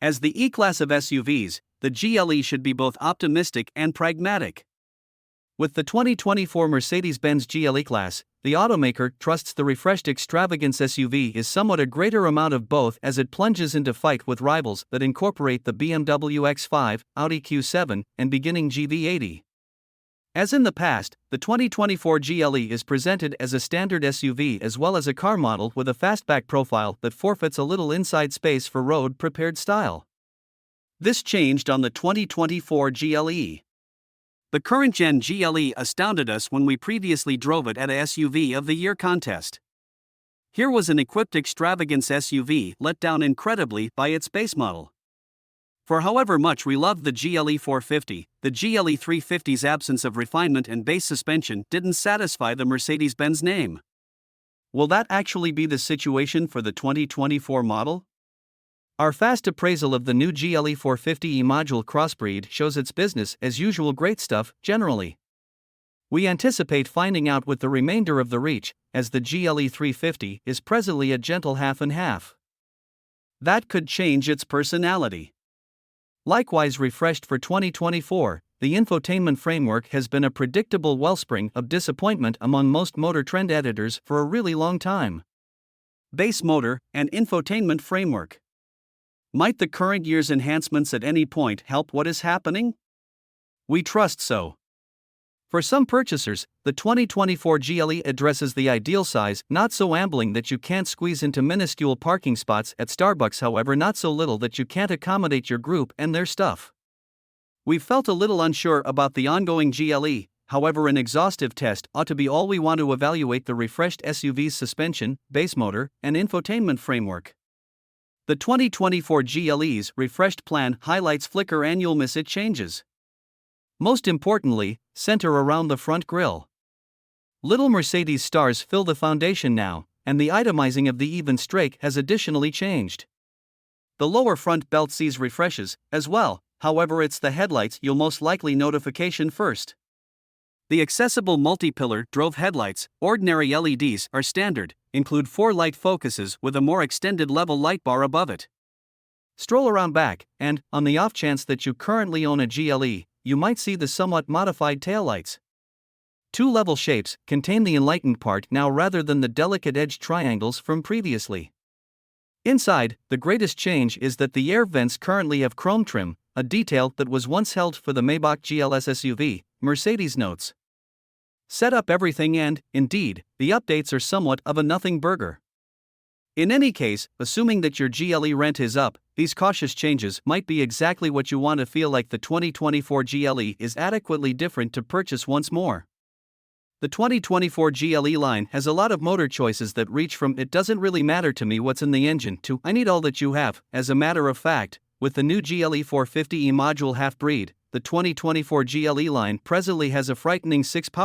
As the E-Class of SUVs, the GLE should be both optimistic and pragmatic. With the 2024 Mercedes-Benz GLE class, the automaker trusts the refreshed extravagance SUV is somewhat a greater amount of both as it plunges into fight with rivals that incorporate the BMW X5, Audi Q7, and beginning GV80. As in the past, the 2024 GLE is presented as a standard SUV as well as a car model with a fastback profile that forfeits a little inside space for road-prepared style. This changed on the 2024 GLE. The current-gen GLE astounded us when we previously drove it at a SUV of the Year contest. Here was an equipped extravagance SUV let down incredibly by its base model. For however much we loved the GLE 450, the GLE 350's absence of refinement and base suspension didn't satisfy the Mercedes-Benz name. Will that actually be the situation for the 2024 model? Our fast appraisal of the new GLE 450e module crossbreed shows its business as usual great stuff, generally. We anticipate finding out with the remainder of the reach, as the GLE 350 is presently a gentle half and half. That could change its personality. Likewise refreshed for 2024, the infotainment framework has been a predictable wellspring of disappointment among most motor trend editors for a really long time. Base motor and infotainment framework. Might the current year's enhancements at any point help what is happening? We trust so. For some purchasers, the 2024 GLE addresses the ideal size, not so ambling that you can't squeeze into minuscule parking spots at Starbucks, however not so little that you can't accommodate your group and their stuff. We've felt a little unsure about the ongoing GLE, however an exhaustive test ought to be all we want to evaluate the refreshed SUV's suspension, base motor, and infotainment framework. The 2024 GLE's refreshed plan highlights flicker annual miss-it changes. Most importantly, center around the front grille. Little Mercedes stars fill the foundation now, and the itemizing of the even strake has additionally changed. The lower front belt sees refreshes, as well, however it's the headlights you'll most likely notification first. The accessible multi-pillar drove headlights, ordinary LEDs, are standard, include 4 light focuses with a more extended level light bar above it. Stroll around back, and, on the off chance that you currently own a GLE, you might see the somewhat modified taillights. 2 level shapes contain the enlightened part now rather than the delicate edged triangles from previously. Inside, the greatest change is that the air vents currently have chrome trim, a detail that was once held for the Maybach GLS SUV, Mercedes notes. Set up everything and, indeed, the updates are somewhat of a nothing burger. In any case, assuming that your GLE rent is up, these cautious changes might be exactly what you want to feel like the 2024 GLE is adequately different to purchase once more. The 2024 GLE line has a lot of motor choices that reach from "it doesn't really matter to me what's in the engine" to "I need all that you have." As a matter of fact, with the new GLE 450e module half-breed, the 2024 GLE line presently has a frightening 6 power